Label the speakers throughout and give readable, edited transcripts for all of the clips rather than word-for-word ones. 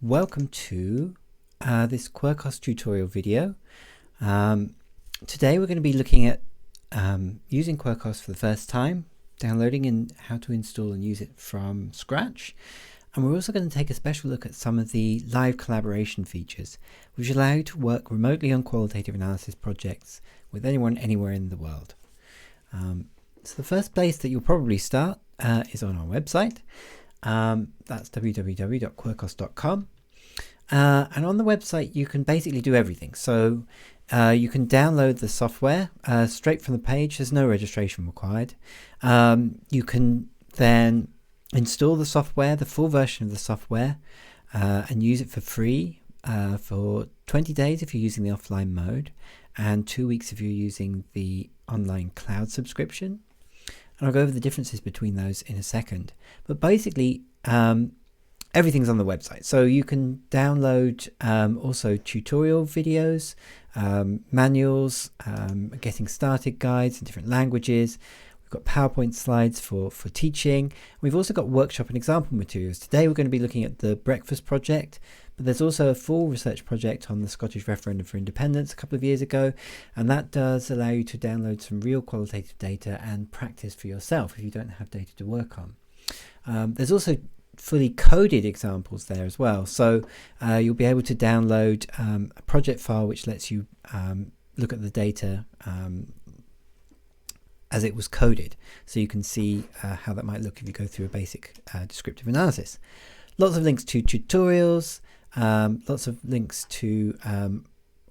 Speaker 1: Welcome to this Quirkos tutorial video. Today we're going to be looking at using Quirkos for the first time, downloading and how to install and use it from scratch. And we're also going to take a special look at some of the live collaboration features, which allow you to work remotely on qualitative analysis projects with anyone, anywhere in the world. So the first place that you'll probably start is on our website. That's www.quirkos.com. And on the website, you can basically do everything. So you can download the software straight from the page. There's no registration required. You can then install the software, the full version of the software, and use it for free for 20 days if you're using the offline mode, and 2 weeks if you're using the online cloud subscription. And I'll go over the differences between those in a second. But basically, everything's on the website. So you can download also tutorial videos, manuals, getting started guides in different languages. We've got PowerPoint slides for teaching. We've also got workshop and example materials. Today we're going to be looking at the breakfast project, but there's also a full research project on the Scottish referendum for independence a couple of years ago, and that does allow you to download some real qualitative data and practice for yourself if you don't have data to work on. There's also fully coded examples there as well, so you'll be able to download a project file which lets you look at the data as it was coded, so you can see how that might look if you go through a basic descriptive analysis. Lots of links to tutorials, lots of links to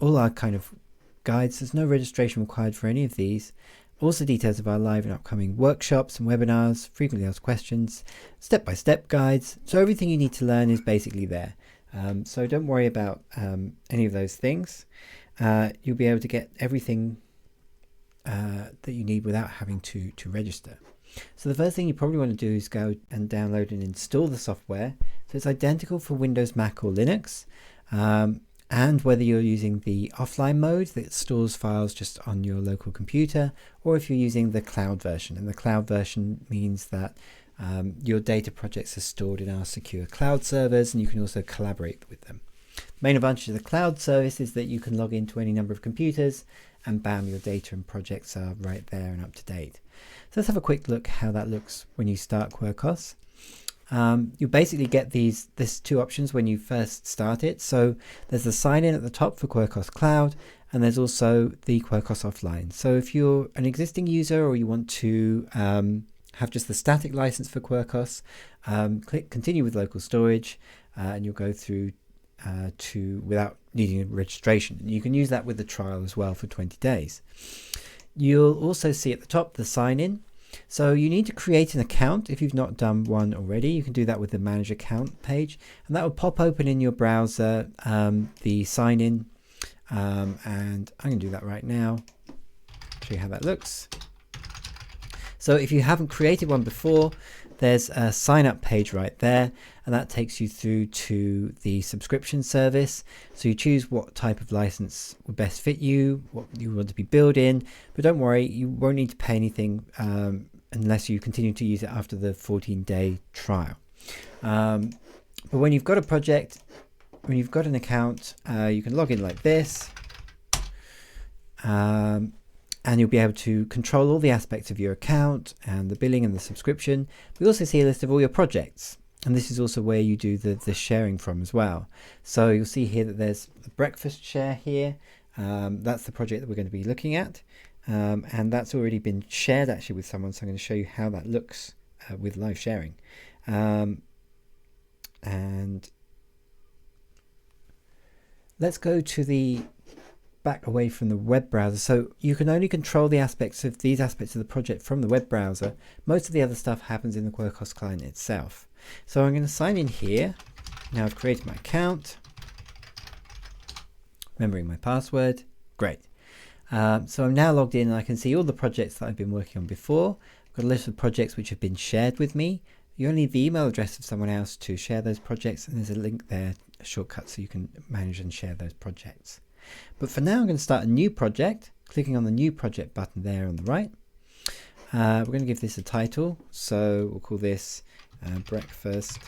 Speaker 1: all our kind of guides. There's no registration required for any of these. Also details of our live and upcoming workshops and webinars, frequently asked questions, step-by-step guides. So everything you need to learn is basically there. So don't worry about any of those things. You'll be able to get everything that you need without having to register. So the first thing you probably want to do is go and download and install the software. So it's identical for Windows, Mac or Linux. And whether you're using the offline mode that stores files just on your local computer, or if you're using the cloud version. And the cloud version means that your data projects are stored in our secure cloud servers, and you can also collaborate with them. The main advantage of the cloud service is that you can log into any number of computers, and bam, your data and projects are right there and up to date. So let's have a quick look how that looks when you start Quirkos. You basically get these two options when you first start it. So there's the sign in at the top for Quirkos Cloud, and there's also the Quirkos Offline. So if you're an existing user or you want to have just the static license for Quirkos, click continue with local storage, and you'll go through without needing a registration. You can use that with the trial as well for 20 days. You'll also see at the top the sign in. So you need to create an account if you've not done one already. You can do that with the manage account page, and that will pop open in your browser the sign in, and I'm going to do that right now, show you how that looks. So if you haven't created one before, there's a sign up page right there, and that takes you through to the subscription service. So you choose what type of license would best fit you, what you want to be billed in, but don't worry, you won't need to pay anything unless you continue to use it after the 14-day trial. But when you've got a project, when you've got an account, you can log in like this. And you'll be able to control all the aspects of your account and the billing and the subscription. We also see a list of all your projects, and this is also where you do the sharing from as well. So you'll see here that there's the breakfast share here. That's the project that we're going to be looking at, and that's already been shared actually with someone, so I'm going to show you how that looks with live sharing. And let's go to the back away from the web browser. So you can only control the aspects of these aspects of the project from the web browser. Most of the other stuff happens in the Quirkos client itself. So I'm going to sign in here. Now I've created my account, remembering my password. Great. So I'm now logged in, and I can see all the projects that I've been working on before. I've got a list of projects which have been shared with me. You only need the email address of someone else to share those projects, and there's a link there, a shortcut, so you can manage and share those projects. But for now, I'm going to start a new project, clicking on the new project button there on the right. We're going to give this a title, so we'll call this breakfast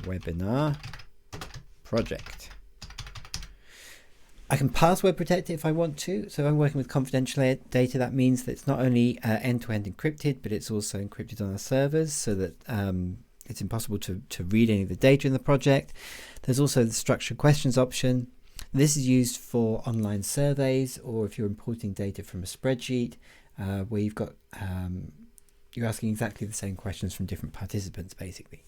Speaker 1: webinar. project. I can password protect it if I want to. So if I'm working with confidential data, that means that it's not only end-to-end encrypted, but it's also encrypted on our servers so that it's impossible to read any of the data in the project. There's also the structured questions option. This is used for online surveys, or if you're importing data from a spreadsheet where you've got you're asking exactly the same questions from different participants, basically.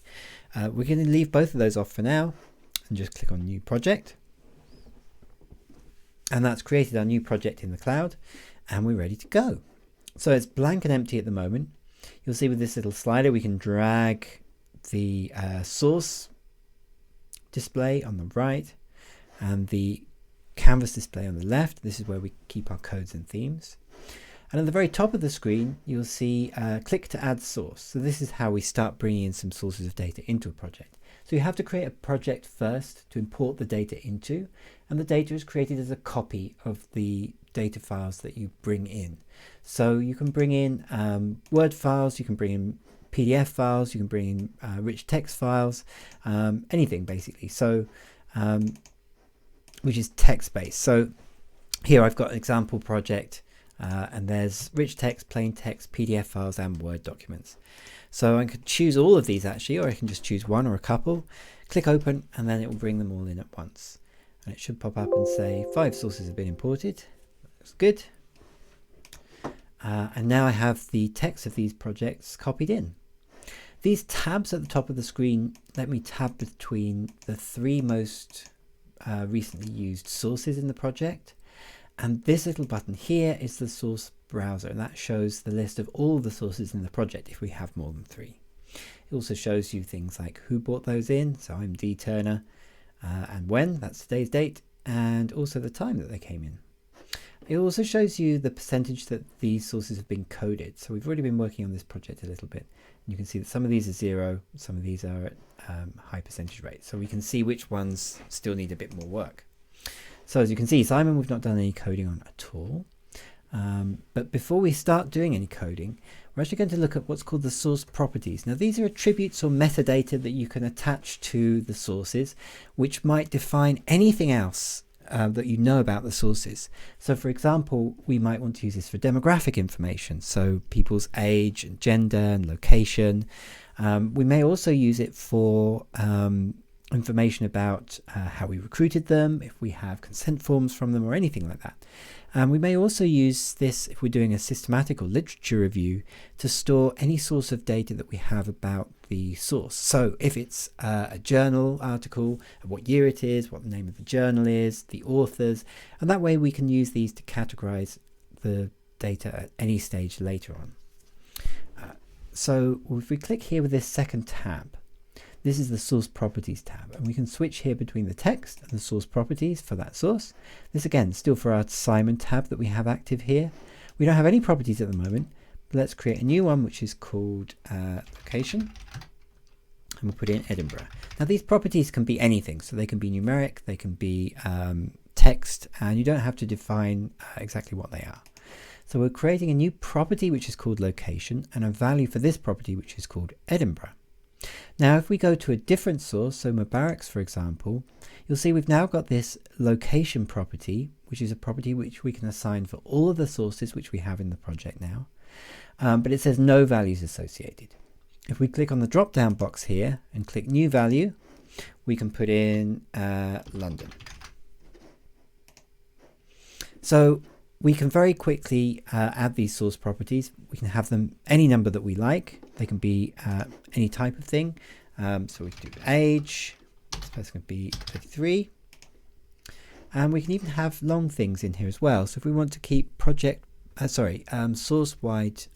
Speaker 1: We're going to leave both of those off for now and just click on New Project. And that's created our new project in the cloud, and we're ready to go. So it's blank and empty at the moment. You'll see with this little slider we can drag the source display on the right and the canvas display on the left. This is where we keep our codes and themes. And at the very top of the screen you'll see click to add source. So this is how we start bringing in some sources of data into a project. So you have to create a project first to import the data into, and the data is created as a copy of the data files that you bring in. So you can bring in Word files, you can bring in PDF files, you can bring in rich text files, anything basically. So which is text-based. So here I've got an example project, and there's rich text, plain text, PDF files, and Word documents. So I could choose all of these actually, or I can just choose one or a couple, click open, and then it will bring them all in at once. And it should pop up and say 5 sources have been imported. That's good. And now I have the text of these projects copied in. These tabs at the top of the screen let me tab between the 3 most recently used sources in the project. And this little button here is the source browser, and that shows the list of all the sources in the project if we have more than 3. It also shows you things like who brought those in, so I'm D Turner, and when, that's today's date, and also the time that they came in. It also shows you the percentage that these sources have been coded. So we've already been working on this project a little bit. And you can see that some of these are 0, some of these are at high percentage rates. So we can see which ones still need a bit more work. So as you can see, Simon, we've not done any coding on at all. But before we start doing any coding, we're actually going to look at what's called the source properties. Now these are attributes or metadata that you can attach to the sources, which might define anything else that you know about the sources. So for example, we might want to use this for demographic information, so people's age and gender and location. We may also use it for information about how we recruited them, if we have consent forms from them or anything like that. We may also use this if we're doing a systematic or literature review to store any source of data that we have about the source. So if it's a journal article, what year it is, what the name of the journal is, the authors, and that way we can use these to categorize the data at any stage later on. So if we click here with this second tab, this is the source properties tab, and we can switch here between the text and the source properties for that source. This again, still for our Simon tab that we have active here. We don't have any properties at the moment, but let's create a new one which is called location, and we'll put in Edinburgh. Now these properties can be anything, so they can be numeric, they can be text, and you don't have to define exactly what they are. So we're creating a new property which is called location, and a value for this property which is called Edinburgh. Now if we go to a different source, so Mubarak's for example, you'll see we've now got this location property, which is a property which we can assign for all of the sources which we have in the project now, but it says no values associated. If we click on the drop down box here and click new value, we can put in London. So we can very quickly add these source properties. We can have them any number that we like. They can be any type of thing. So we can do age. This person can be 33. And we can even have long things in here as well. So if we want to keep source-wide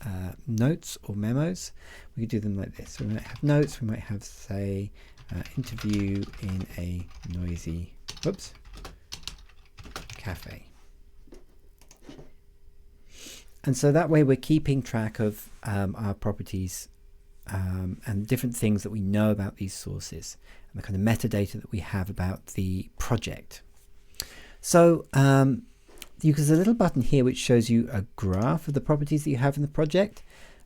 Speaker 1: notes or memos, we could do them like this. So we might have notes. We might have, say, interview in a noisy cafe. And so that way we're keeping track of our properties and different things that we know about these sources and the kind of metadata that we have about the project. So there's a little button here which shows you a graph of the properties that you have in the project,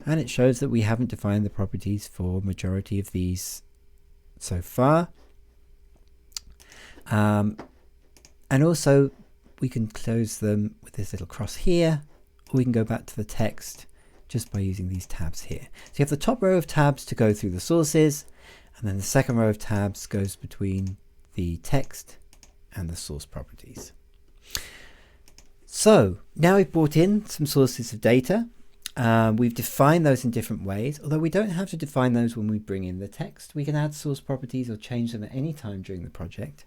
Speaker 1: and it shows that we haven't defined the properties for majority of these so far. And also we can close them with this little cross here, or we can go back to the text just by using these tabs here. So you have the top row of tabs to go through the sources, and then the second row of tabs goes between the text and the source properties. So now we've brought in some sources of data. We've defined those in different ways, although we don't have to define those when we bring in the text. We can add source properties or change them at any time during the project.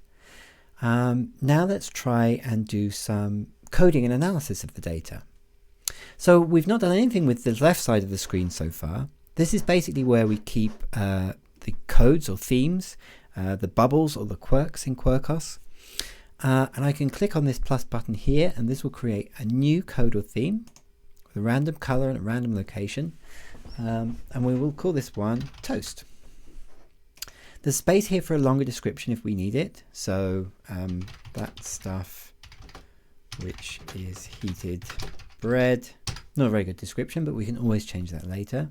Speaker 1: Now let's try and do some coding and analysis of the data. So we've not done anything with the left side of the screen so far. This is basically where we keep the codes or themes, the bubbles or the quirks in Quirkos. And I can click on this plus button here, and this will create a new code or theme with a random color and a random location. And we will call this one Toast. There's space here for a longer description if we need it. So that stuff which is heated bread. Not a very good description, but we can always change that later.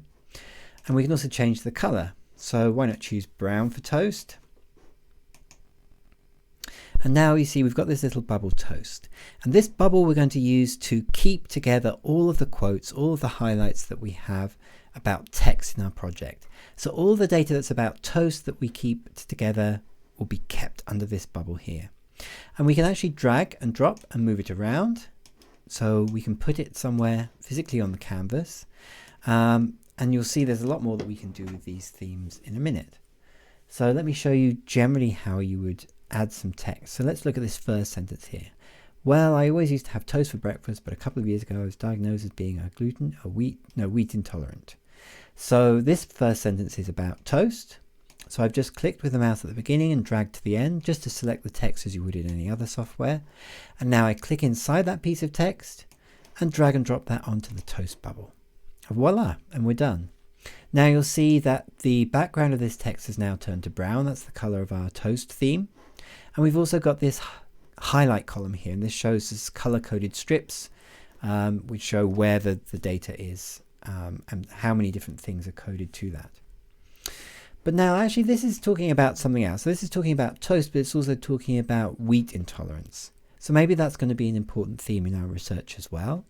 Speaker 1: And we can also change the color. So why not choose brown for toast? And now you see we've got this little bubble toast. And this bubble we're going to use to keep together all of the quotes, all of the highlights that we have about text in our project. So all the data that's about toast that we keep together will be kept under this bubble here. And we can actually drag and drop and move it around. So we can put it somewhere physically on the canvas. And you'll see there's a lot more that we can do with these themes in a minute. So let me show you generally how you would add some text. So let's look at this first sentence here. Well, I always used to have toast for breakfast, but a couple of years ago I was diagnosed as being wheat intolerant. So this first sentence is about toast. So I've just clicked with the mouse at the beginning and dragged to the end just to select the text as you would in any other software. And now I click inside that piece of text and drag and drop that onto the toast bubble. Voila, and we're done. Now you'll see that the background of this text has now turned to brown. That's the color of our toast theme. And we've also got this highlight column here, and this shows us color-coded strips which show where the data is and how many different things are coded to that. But now actually this is talking about something else. So this is talking about toast, but it's also talking about wheat intolerance. So maybe that's going to be an important theme in our research as well.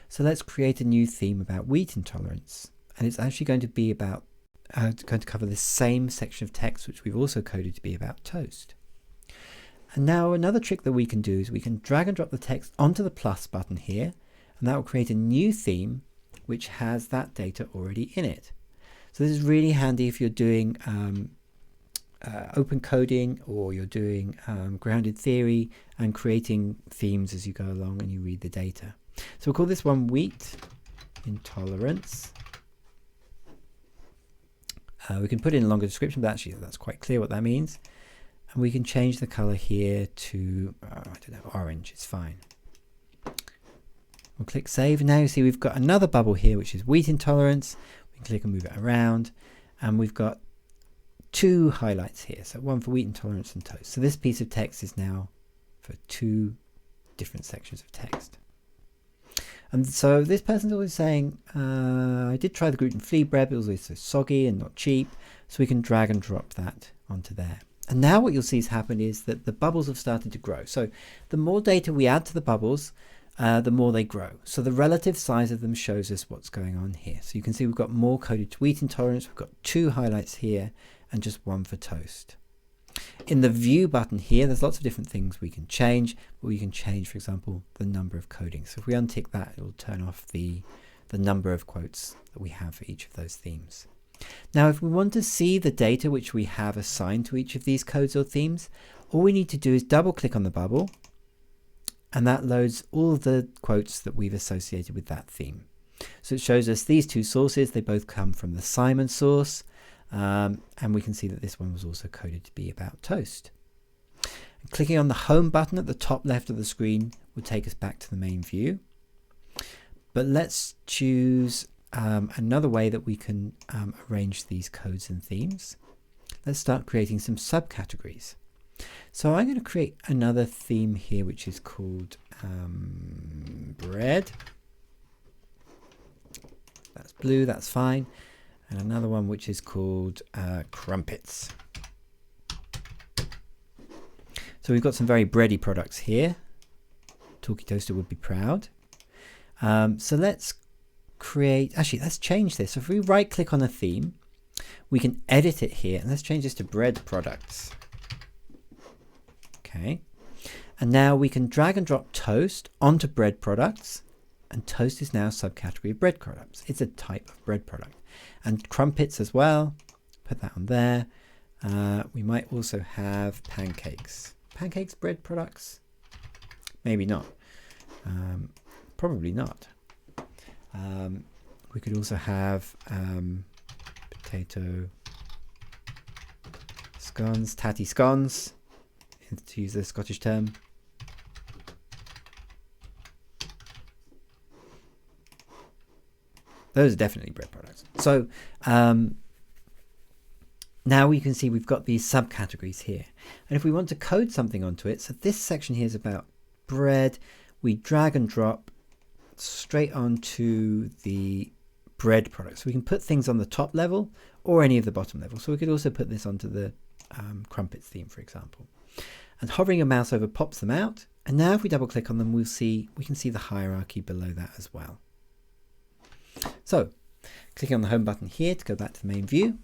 Speaker 1: So let's create a new theme about wheat intolerance. And it's actually going to be about, going to cover the same section of text which we've also coded to be about toast. And now another trick that we can do is we can drag and drop the text onto the plus button here, and that will create a new theme which has that data already in it. So this is really handy if you're doing open coding, or you're doing grounded theory and creating themes as you go along and you read the data. So we'll call this one wheat intolerance. We can put in a longer description, but actually that's quite clear what that means. And we can change the color here to, I don't know, orange, it's fine. We'll click save, and now you see we've got another bubble here which is wheat intolerance. We can click and move it around, and we've got two highlights here, so one for wheat intolerance and toast. So this piece of text is now for two different sections of text. And so this person's always saying, I did try the gluten-free bread, but it was always so soggy and not cheap, so we can drag and drop that onto there. And now what you'll see has happened is that the bubbles have started to grow. So the more data we add to the bubbles, the more they grow. So the relative size of them shows us what's going on here. So you can see we've got more coded to wheat intolerance, we've got two highlights here, and just one for toast. In the view button here, there's lots of different things we can change, but we can change, for example, the number of codings. So if we untick that, it will turn off the number of quotes that we have for each of those themes. Now, if we want to see the data which we have assigned to each of these codes or themes, all we need to do is double click on the bubble, and that loads all of the quotes that we've associated with that theme. So it shows us these two sources. They both come from the Simon source, and we can see that this one was also coded to be about toast. And clicking on the home button at the top left of the screen will take us back to the main view. But let's choose another way that we can arrange these codes and themes. Let's start creating some subcategories. So I'm going to create another theme here which is called bread. That's blue, that's fine. And another one which is called crumpets. So we've got some very bready products here. Talkie Toaster would be proud. So let's create, actually let's change this. So if we right click on a theme, we can edit it here, and let's change this to bread products. Okay. And now we can drag and drop toast onto bread products, and toast is now a subcategory of bread products. It's a type of bread product. And crumpets as well, put that on there. We might also have pancakes. Pancakes, bread products? Maybe not. Probably not. We could also have potato scones, tatty scones, to use the Scottish term. Those are definitely bread products. So now we can see we've got these subcategories here. And if we want to code something onto it, so this section here is about bread, we drag and drop straight onto the bread product. So we can put things on the top level or any of the bottom level. So we could also put this onto the crumpets theme, for example. And hovering a mouse over pops them out. And now if we double click on them, we can see the hierarchy below that as well. So clicking on the home button here to go back to the main view,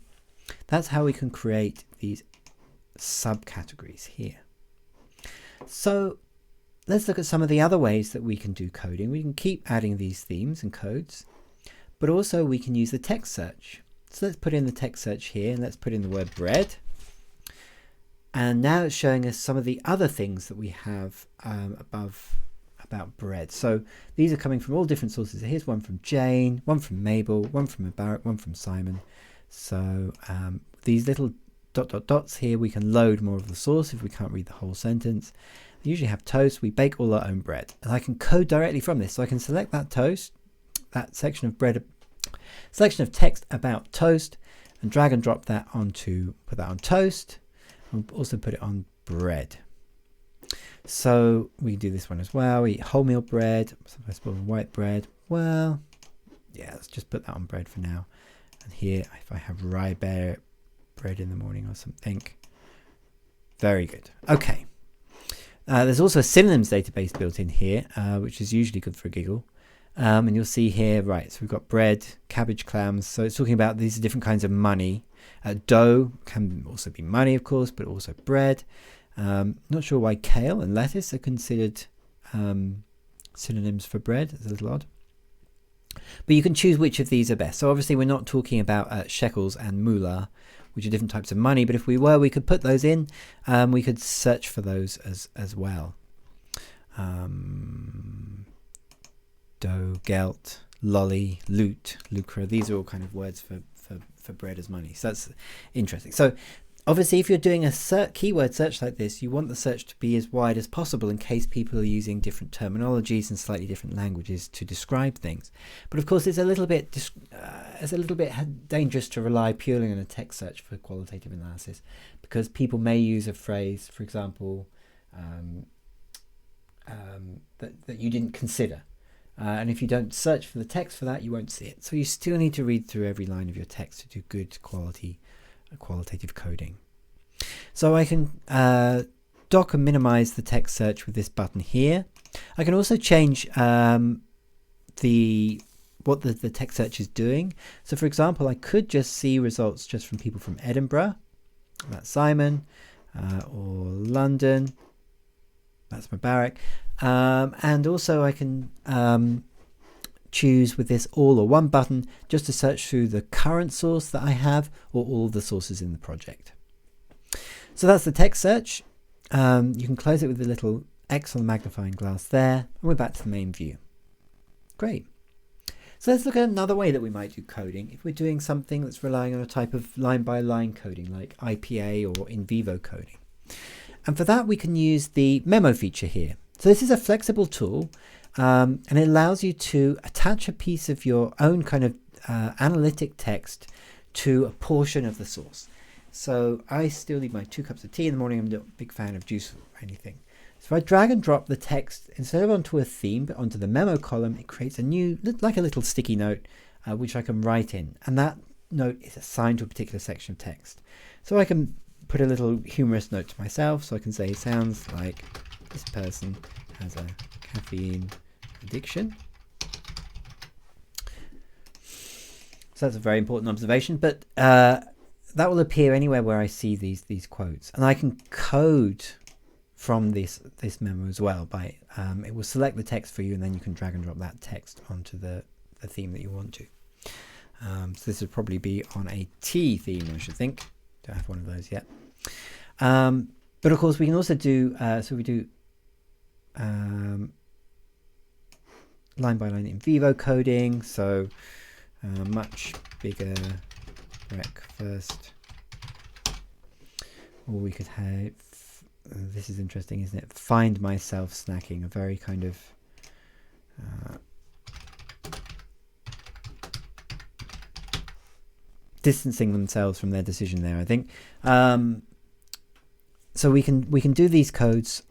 Speaker 1: that's how we can create these subcategories here. So let's look at some of the other ways that we can do coding. We can keep adding these themes and codes, but also we can use the text search. So let's put in the text search here, and let's put in the word bread. And now it's showing us some of the other things that we have above about bread. So these are coming from all different sources. Here's one from Jane, one from Mabel, one from Barak, one from Simon. So these little ... dots here, we can load more of the source if we can't read the whole sentence. We usually have toast. We bake all our own bread, and I can code directly from this. So I can select that toast, that section of bread, selection of text about toast, and drag and drop that onto, put that on toast, and also put it on bread. So we can do this one as well. We eat wholemeal bread, sometimes white bread. Well, yeah, let's just put that on bread for now. And here, if I have rye bread in the morning or something. Very good. Okay. There's also a synonyms database built in here, which is usually good for a giggle. And you'll see here, right, so we've got bread, cabbage, clams. So it's talking about these different kinds of money. Dough can also be money, of course, but also bread. Not sure why kale and lettuce are considered synonyms for bread. It's a little odd. But you can choose which of these are best. So obviously we're not talking about shekels and moolah, which are different types of money. But if we were, we could put those in. We could search for those as well. Dough, gelt, lolly, loot, lucre. These are all kind of words for bread as money. So that's interesting. So obviously, if you're doing a keyword search like this, you want the search to be as wide as possible in case people are using different terminologies and slightly different languages to describe things. But of course, it's a little bit dangerous to rely purely on a text search for qualitative analysis, because people may use a phrase, for example, that you didn't consider. And if you don't search for the text for that, you won't see it. So you still need to read through every line of your text to do good qualitative coding. So I can dock and minimize the text search with this button here. I can also change what the text search is doing. So for example, I could just see results just from people from Edinburgh. That's Simon. Or London. That's Mubarak. And also I can choose with this all or one button just to search through the current source that I have or all the sources in the project. So that's the text search. You can close it with the little X on the magnifying glass there, and we're back to the main view. Great. So let's look at another way that we might do coding if we're doing something that's relying on a type of line-by-line coding like IPA or in vivo coding. And for that we can use the Memo feature here. So this is a flexible tool, and it allows you to attach a piece of your own kind of analytic text to a portion of the source. So I still need my 2 cups of tea in the morning. I'm not a big fan of juice or anything. So if I drag and drop the text, instead of onto a theme, but onto the memo column, it creates a new, like a little sticky note, which I can write in. And that note is assigned to a particular section of text. So I can put a little humorous note to myself, so I can say sounds like this person has a caffeine addiction. So that's a very important observation, but that will appear anywhere where I see these quotes, and I can code from this memo as well. By it will select the text for you, and then you can drag and drop that text onto the theme that you want to. So this would probably be on a T theme, I should think. Don't have one of those yet. But of course we can also do so we do line by line in vivo coding. So much bigger breakfast, or we could have, this is interesting, isn't it? Find myself snacking, a very kind of distancing themselves from their decision there, I think. So we can do these codes,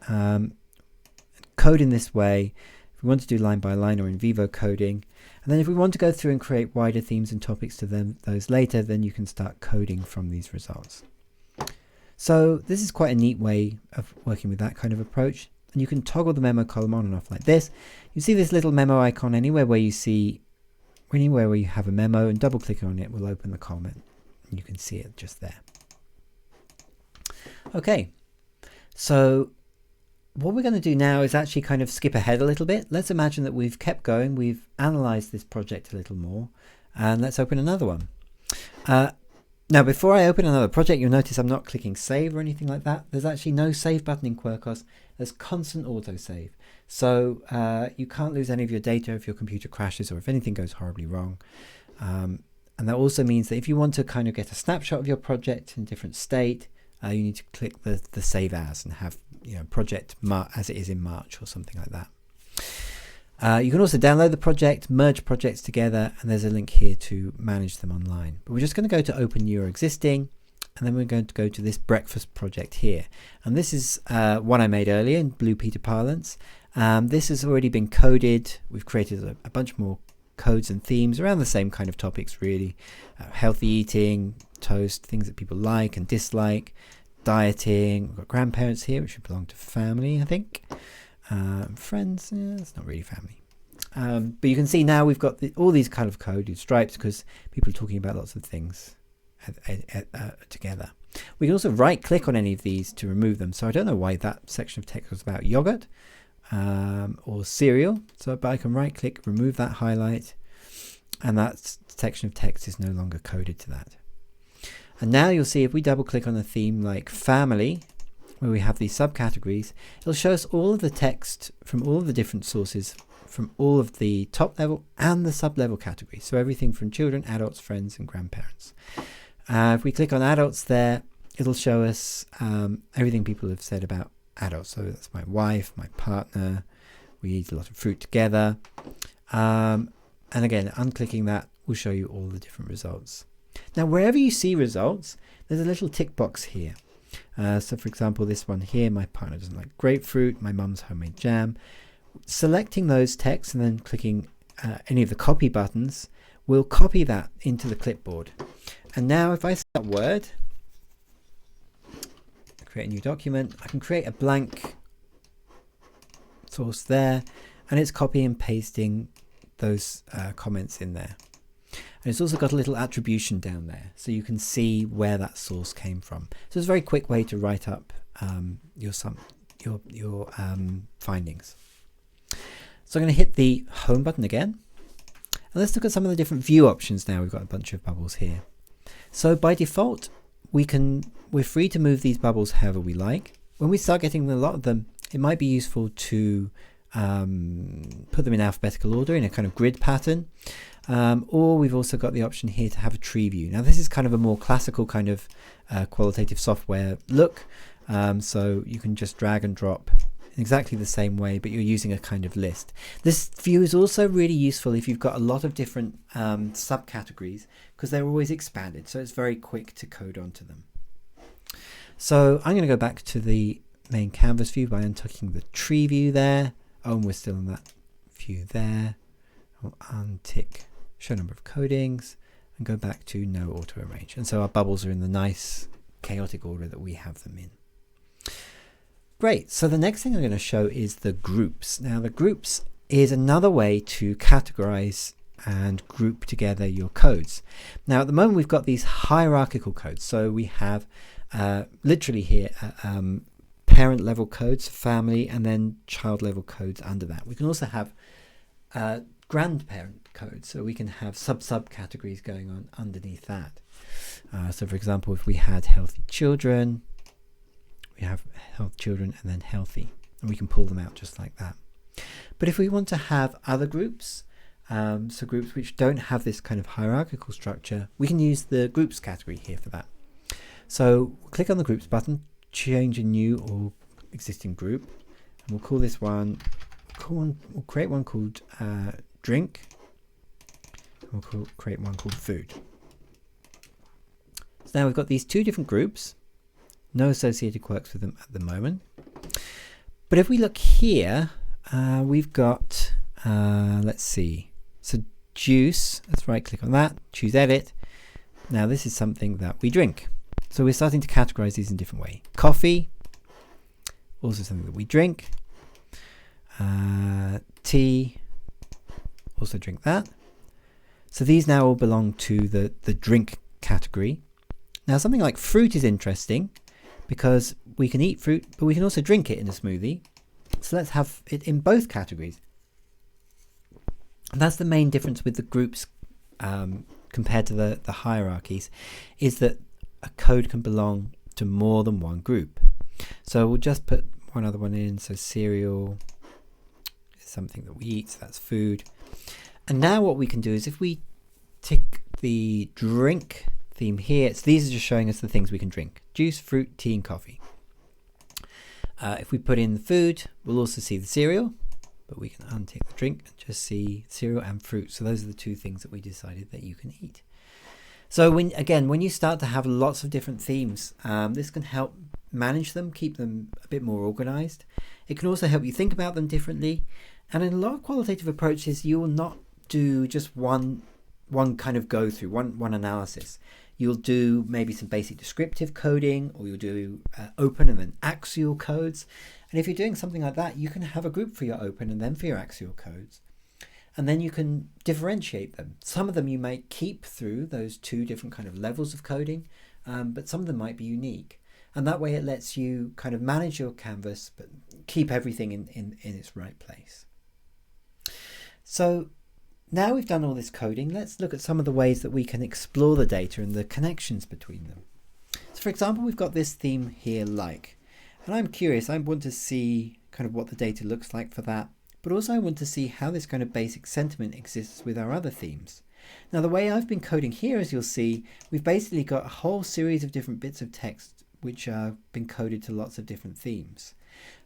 Speaker 1: code in this way. If we want to do line by line or in vivo coding, and then if we want to go through and create wider themes and topics to those later, then you can start coding from these results. So this is quite a neat way of working with that kind of approach, and you can toggle the memo column on and off like this. You see this little memo icon anywhere where you have a memo, and double click on it will open the comment, and you can see it just there. Okay, so what we're going to do now is actually kind of skip ahead a little bit. Let's imagine that we've kept going, we've analyzed this project a little more, and let's open another one. Now, before I open another project, you'll notice I'm not clicking save or anything like that. There's actually no save button in Quirkos. There's constant autosave. So you can't lose any of your data if your computer crashes or if anything goes horribly wrong. And that also means that if you want to kind of get a snapshot of your project in a different state, you need to click the save as and have project as it is in March or something like that. You can also download the project, merge projects together, and there's a link here to manage them online. But we're just going to go to open new or existing, and then we're going to go to this breakfast project here. And this is one I made earlier in Blue Peter parlance. This has already been coded. We've created a bunch more codes and themes around the same kind of topics, really. Healthy eating, toast, things that people like and dislike, dieting. We've got grandparents here, which should belong to family, I think. Friends, it's not really family. But you can see now we've got all these kind of coded stripes because people are talking about lots of things together. We can also right click on any of these to remove them. So I don't know why that section of text was about yogurt or cereal. But I can right click, remove that highlight, and that section of text is no longer coded to that. And now you'll see if we double click on a theme like family, where we have these subcategories, it'll show us all of the text from all of the different sources, from all of the top level and the sub-level categories. So everything from children, adults, friends, and grandparents. If we click on adults there, it'll show us everything people have said about adults. So that's my wife, my partner, we eat a lot of fruit together. And again, unclicking that will show you all the different results. Now, wherever you see results, there's a little tick box here. So for example, this one here, my partner doesn't like grapefruit, my mum's homemade jam. Selecting those texts and then clicking any of the copy buttons will copy that into the clipboard. And now if I start Word, create a new document, I can create a blank source there, and it's copying and pasting those comments in there. And it's also got a little attribution down there, so you can see where that source came from. So it's a very quick way to write up your findings. So I'm going to hit the home button again, and let's look at some of the different view options now. We've got a bunch of bubbles here. So by default, we're free to move these bubbles however we like. When we start getting a lot of them, it might be useful to put them in alphabetical order in a kind of grid pattern. Or we've also got the option here to have a tree view. Now this is kind of a more classical kind of qualitative software look. So you can just drag and drop in exactly the same way, but you're using a kind of list. This view is also really useful if you've got a lot of different subcategories, because they're always expanded. So it's very quick to code onto them. So I'm going to go back to the main canvas view by unticking the tree view there. Oh, and we're still in that view there. I'll untick show number of codings and go back to no auto arrange. And so our bubbles are in the nice chaotic order that we have them in. Great, so the next thing I'm going to show is the groups. Now the groups is another way to categorize and group together your codes. Now at the moment we've got these hierarchical codes, so we have literally here parent level codes, family, and then child level codes under that. We can also have grandparent codes, so we can have subcategories going on underneath that. So for example, if we had healthy children, we have health children and then healthy, and we can pull them out just like that. But if we want to have other groups, so groups which don't have this kind of hierarchical structure, we can use the groups category here for that. So we'll click on the groups button, change a new or existing group, and we'll call this one, we'll create one called drink, and we'll create one called food. So now we've got these two different groups, no associated quirks with them at the moment. But if we look here, we've got, let's see, so juice, let's right click on that, choose edit. Now this is something that we drink. So we're starting to categorize these in a different way. Coffee, also something that we drink. Tea, also drink that. So these now all belong to the drink category. Now something like fruit is interesting because we can eat fruit, but we can also drink it in a smoothie. So let's have it in both categories. And that's the main difference with the groups compared to the hierarchies, is that a code can belong to more than one group. So we'll just put one other one in. So cereal is something that we eat, so that's food. And now what we can do is if we tick the drink theme here, so these are just showing us the things we can drink: juice, fruit, tea, and coffee. If we put in the food, we'll also see the cereal, but we can untick the drink and just see cereal and fruit. So those are the two things that we decided that you can eat. So when you start to have lots of different themes, this can help manage them, keep them a bit more organized. It can also help you think about them differently. And in a lot of qualitative approaches, you will not do just one kind of go through, one analysis. You'll do maybe some basic descriptive coding, or you'll do open and then axial codes. And if you're doing something like that, you can have a group for your open and then for your axial codes. And then you can differentiate them. Some of them you may keep through those two different kind of levels of coding, but some of them might be unique. And that way it lets you kind of manage your canvas, but keep everything in its right place. So now we've done all this coding, let's look at some of the ways that we can explore the data and the connections between them. So for example, we've got this theme here, like, and I'm curious, I want to see kind of what the data looks like for that, but also I want to see how this kind of basic sentiment exists with our other themes. Now the way I've been coding here, as you'll see, we've basically got a whole series of different bits of text which have been coded to lots of different themes.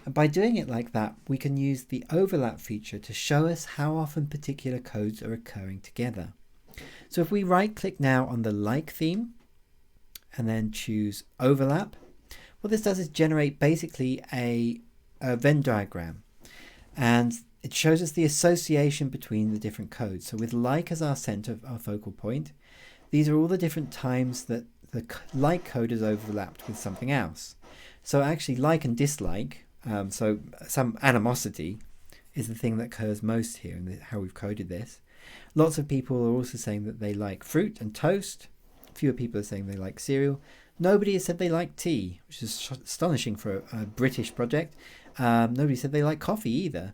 Speaker 1: And by doing it like that, we can use the overlap feature to show us how often particular codes are occurring together. So if we right click now on the like theme and then choose overlap, what this does is generate basically a Venn diagram, and it shows us the association between the different codes. So with like as our center, our focal point, these are all the different times that the like code is overlapped with something else. So actually like and dislike, so some animosity is the thing that occurs most here in how we've coded this. Lots of people are also saying that they like fruit and toast. Fewer people are saying they like cereal. Nobody has said they like tea, which is astonishing for a British project. Nobody said they like coffee either.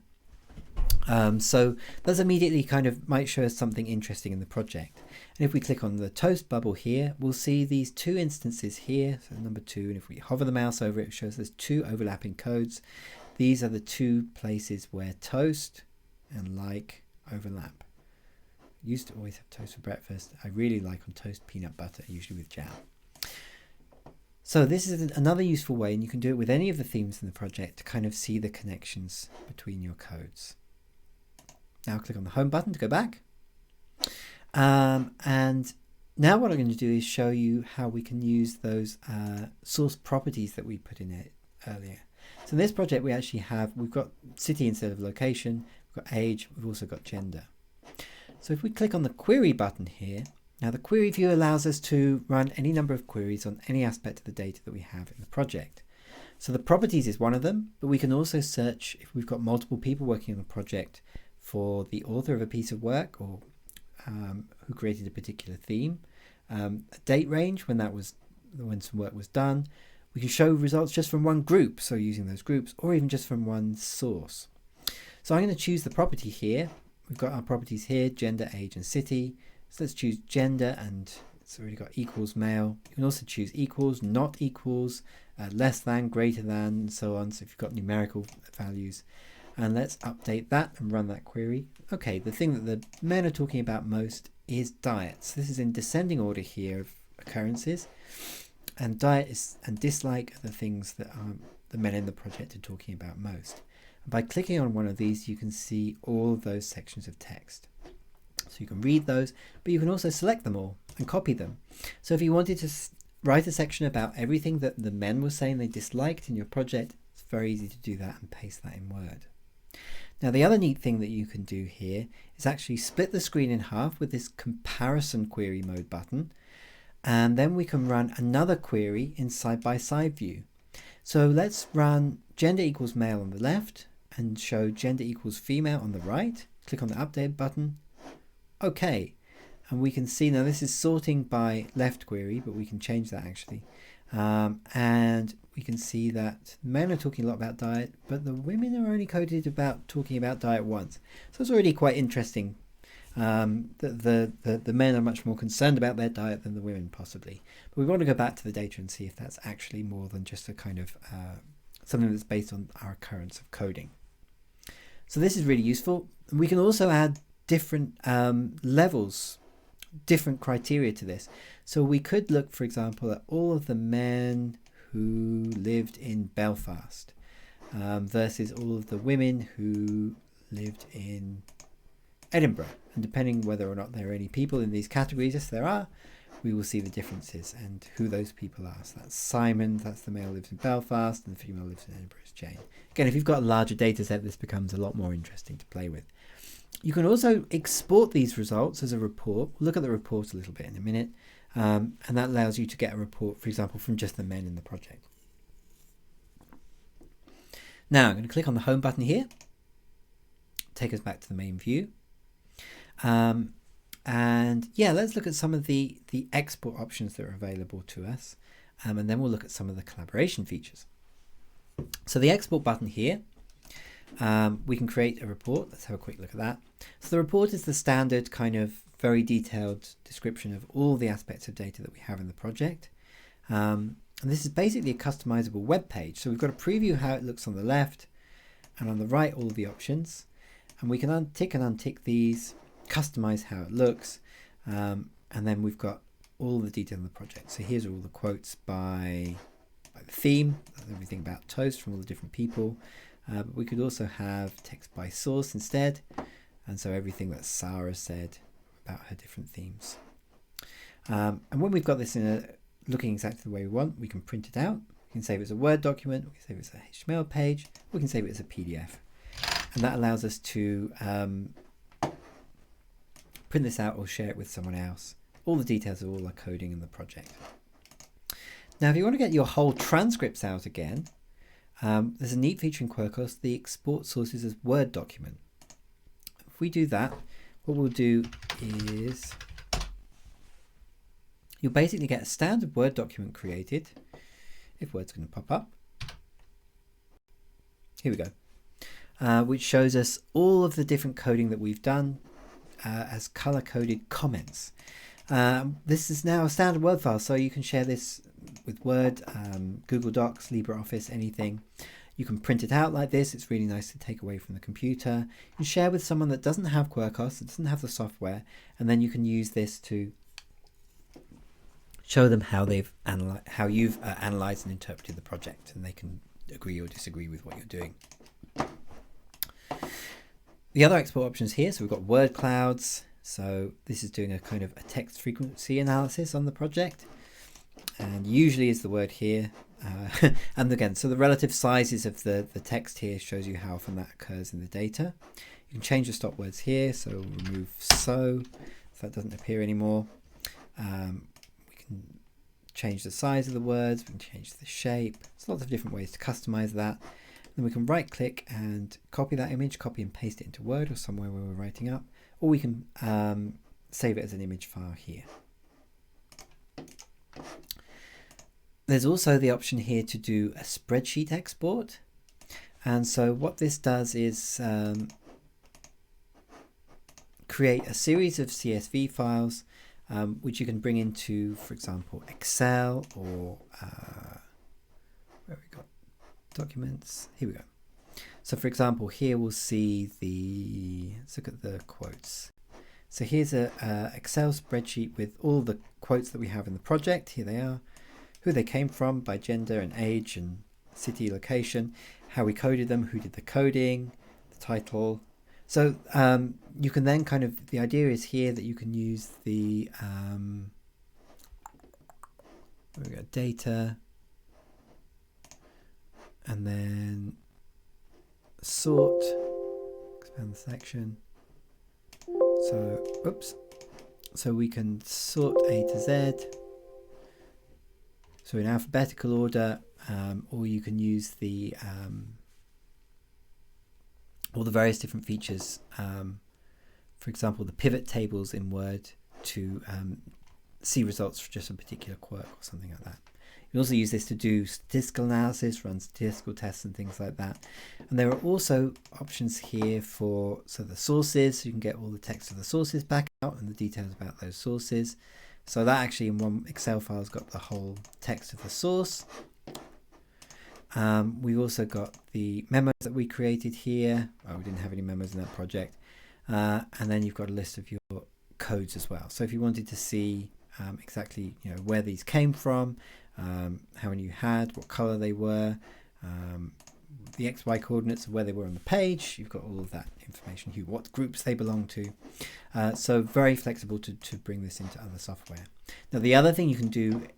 Speaker 1: So that's immediately kind of might show us something interesting in the project. And if we click on the toast bubble here, we'll see these two instances here, so number 2, and if we hover the mouse over it, it shows there's 2 overlapping codes. These are the 2 places where toast and like overlap. I used to always have toast for breakfast. I really like on toast peanut butter, usually with jam. So this is another useful way, and you can do it with any of the themes in the project to kind of see the connections between your codes. Now click on the home button to go back. And now what I'm going to do is show you how we can use those source properties that we put in it earlier. So in this project we've got city instead of location, we've got age, we've also got gender. So if we click on the query button here, Now the query view allows us to run any number of queries on any aspect of the data that we have in the project. So the properties is one of them, but we can also search if we've got multiple people working on a project for the author of a piece of work or who created a particular theme, a date range when some work was done. We can show results just from one group, so using those groups, or even just from one source. So I'm going to choose the property here. We've got our properties here, gender, age, and city. So let's choose gender, and it's already got equals male. You can also choose equals, not equals, less than, greater than, and so on. So if you've got numerical values. And let's update that and run that query. Okay, the thing that the men are talking about most is diets. This is in descending order here of occurrences. And diet and dislike are the things that the men in the project are talking about most. And by clicking on one of these, you can see all of those sections of text. So you can read those, but you can also select them all and copy them. So if you wanted to write a section about everything that the men were saying they disliked in your project, it's very easy to do that and paste that in Word. Now the other neat thing that you can do here is actually split the screen in half with this comparison query mode button, and then we can run another query in side-by-side view. So let's run gender equals male on the left and show gender equals female on the right. Click on the update button. Okay, and we can see now this is sorting by left query, but we can change that actually. And we can see that men are talking a lot about diet, but the women are only coded about talking about diet once. So it's already quite interesting that the men are much more concerned about their diet than the women possibly. But we want to go back to the data and see if that's actually more than just a kind of something that's based on our occurrence of coding. So this is really useful. We can also add different levels, different criteria to this. So we could look, for example, at all of the men who lived in Belfast versus all of the women who lived in Edinburgh. And depending whether or not there are any people in these categories, yes there are, we will see the differences and who those people are. So that's Simon, that's the male who lives in Belfast, and the female who lives in Edinburgh is Jane. Again, if you've got a larger data set, this becomes a lot more interesting to play with. You can also export these results as a report. We'll look at the report a little bit in a minute. And that allows you to get a report, for example, from just the men in the project. Now I'm going to click on the home button here. Take us back to the main view. And yeah, let's look at some of the export options that are available to us. And then we'll look at some of the collaboration features. So the export button here, we can create a report. Let's have a quick look at that. So the report is the standard kind of very detailed description of all the aspects of data that we have in the project. And this is basically a customizable web page. So we've got a preview how it looks on the left, and on the right all of the options. And we can untick and untick these, customize how it looks, and then we've got all the detail in the project. So here's all the quotes by the theme, everything about toast from all the different people. But we could also have text by source instead, and so everything that Sarah said about her different themes. And when we've got this looking exactly the way we want, we can print it out. We can save it as a Word document, we can save it as a HTML page, we can save it as a PDF. And that allows us to print this out or share it with someone else. All the details of all our coding in the project. Now, if you want to get your whole transcripts out again, there's a neat feature in Quirkos, the export sources as Word document. If we do that, what we'll do is you'll basically get a standard Word document created, if Word's going to pop up. Here we go, which shows us all of the different coding that we've done as color-coded comments. This is now a standard Word file, so you can share this with Word, Google Docs, LibreOffice, anything. You can print it out like this. It's really nice to take away from the computer. You can share with someone that doesn't have Quirkos, that doesn't have the software, and then you can use this to show them how you've analysed and interpreted the project, and they can agree or disagree with what you're doing. The other export options here, so we've got word clouds. So this is doing a kind of a text frequency analysis on the project, and usually is the word here. And again, so the relative sizes of the text here shows you how often that occurs in the data. You can change the stop words here, so remove so that doesn't appear anymore. We can change the size of the words, we can change the shape. There's lots of different ways to customize that. Then we can right click and copy that image, copy and paste it into Word or somewhere where we're writing up, or we can save it as an image file here. There's also the option here to do a spreadsheet export. And so what this does is create a series of CSV files which you can bring into, for example, Excel or where we got documents. Here we go. So for example, here we'll see let's look at the quotes. So here's a Excel spreadsheet with all the quotes that we have in the project. Here they are, who they came from by gender and age and city, location, how we coded them, who did the coding, the title. So you can then the idea is here that you can use the we got data and then sort, expand the section. So, oops. So we can sort A to Z. So in alphabetical order, or you can use the all the various different features. For example, the pivot tables in Word to see results for just a particular quirk or something like that. You can also use this to do statistical analysis, run statistical tests and things like that. And there are also options here for the sources. So you can get all the text of the sources back out and the details about those sources. So that actually in one Excel file has got the whole text of the source. We've also got the memos that we created here. Oh, we didn't have any memos in that project. And then you've got a list of your codes as well. So if you wanted to see exactly where these came from, how many you had, what color they were, the XY coordinates of where they were on the page, you've got all of that information, what groups they belong to. So very flexible to bring this into other software. Now the other thing you can do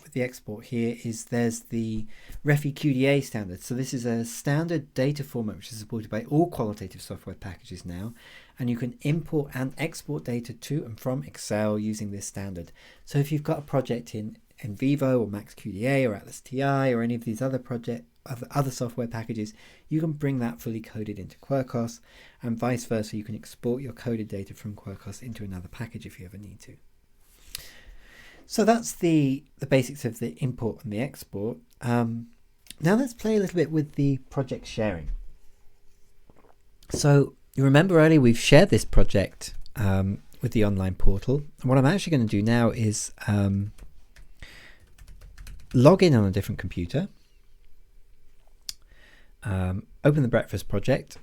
Speaker 1: with the export here is there's the RefEQDA Standards. So this is a standard data format which is supported by all qualitative software packages now, and you can import and export data to and from Excel using this standard. So if you've got a project in Vivo or MaxQDA or Atlas TI or any of these other other software packages, you can bring that fully coded into Quirkos, and vice versa. You can export your coded data from Quirkos into another package if you ever need to. So that's the basics of the import and the export. Now let's play a little bit with the project sharing. So you remember earlier we've shared this project with the online portal, and what I'm actually going to do now is log in on a different computer, open the breakfast project.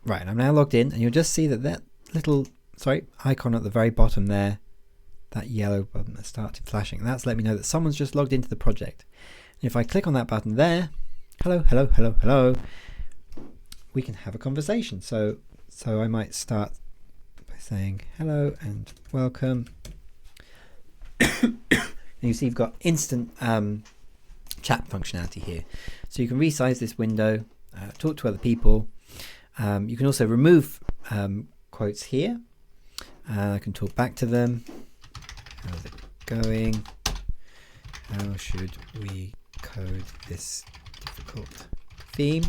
Speaker 1: Right, and I'm now logged in, and you'll just see that little icon at the very bottom there, that yellow button that started flashing, that's let me know that someone's just logged into the project. And if I click on that button there, hello, hello, hello, hello, we can have a conversation. So I might start by saying hello and welcome. And you see you've got instant chat functionality here. So you can resize this window, talk to other people. You can also remove quotes here. I can talk back to them. How's it going? How should we code this difficult theme?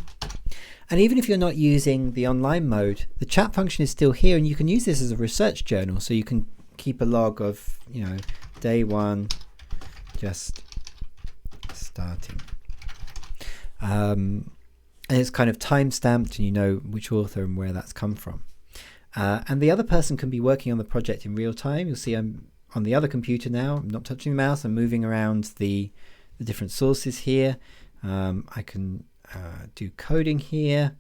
Speaker 1: And even if you're not using the online mode, the chat function is still here, and you can use this as a research journal. So you can keep a log of, day one, just starting. And it's kind of time stamped, and you know which author and where that's come from. And the other person can be working on the project in real time. You'll see I'm on the other computer now. I'm not touching the mouse. I'm moving around the different sources here. I can do coding here,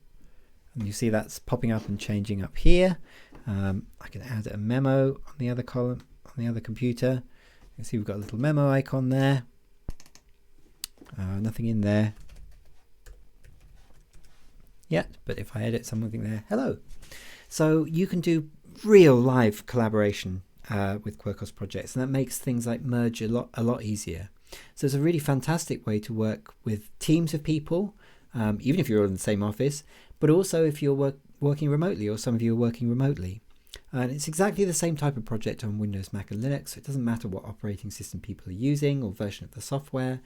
Speaker 1: and you see that's popping up and changing up here. I can add a memo on the other column on the other computer. You see we've got a little memo icon there. Nothing in there yet, but if I edit something there, hello. So you can do real live collaboration with Quirkos projects, and that makes things like merge a lot easier. So it's a really fantastic way to work with teams of people, even if you're all in the same office, but also if you're working remotely, or some of you are working remotely. And it's exactly the same type of project on Windows, Mac and Linux, so it doesn't matter what operating system people are using or version of the software.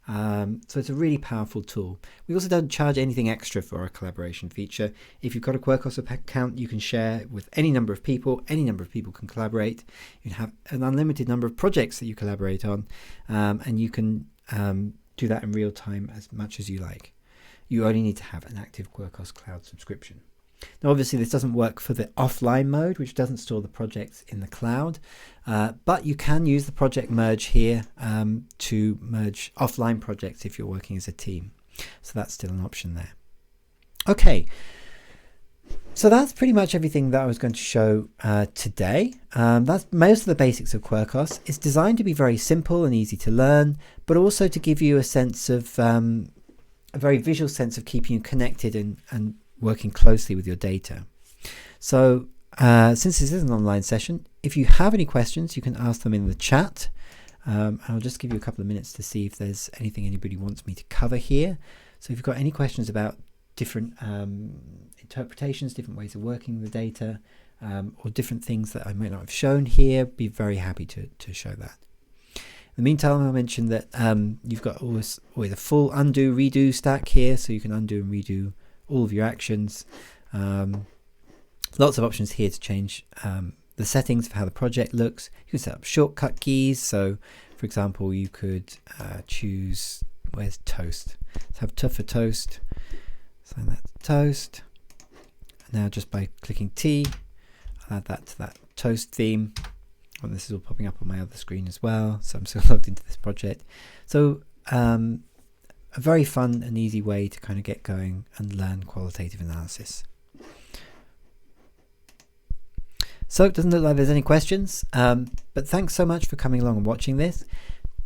Speaker 1: So it's a really powerful tool. We also don't charge anything extra for our collaboration feature. If you've got a Quirkos account, you can share with any number of people. Any number of people can collaborate. You have an unlimited number of projects that you collaborate on, and you can do that in real time as much as you like. You only need to have an active Quirkos Cloud subscription. Now, obviously, this doesn't work for the offline mode, which doesn't store the projects in the cloud, but you can use the project merge here to merge offline projects if you're working as a team. So that's still an option there. Okay, so that's pretty much everything that I was going to show today. That's most of the basics of Quirkos. It's designed to be very simple and easy to learn, but also to give you a sense of a very visual sense of keeping you connected and working closely with your data. So since this is an online session, if you have any questions, you can ask them in the chat. I'll just give you a couple of minutes to see if there's anything anybody wants me to cover here. So if you've got any questions about different interpretations, different ways of working the data, or different things that I might not have shown here, be very happy to show that. In the meantime, I'll mention that you've got always a full undo redo stack here, so you can undo and redo all of your actions. Lots of options here to change the settings for how the project looks. You can set up shortcut keys. So for example, you could choose, where's toast? Let's have T for toast. Assign that to toast. And now just by clicking T, I'll add that to that toast theme. And this is all popping up on my other screen as well. So I'm still logged into this project. So a very fun and easy way to kind of get going and learn qualitative analysis. So it doesn't look like there's any questions, but thanks so much for coming along and watching this.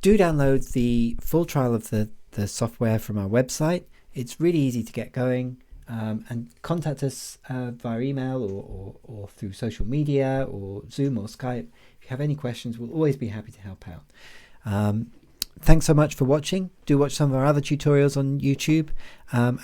Speaker 1: Do download the full trial of the software from our website. It's really easy to get going, and contact us via email or through social media or Zoom or Skype. If you have any questions, we'll always be happy to help out. Thanks so much for watching. Do watch some of our other tutorials on YouTube, and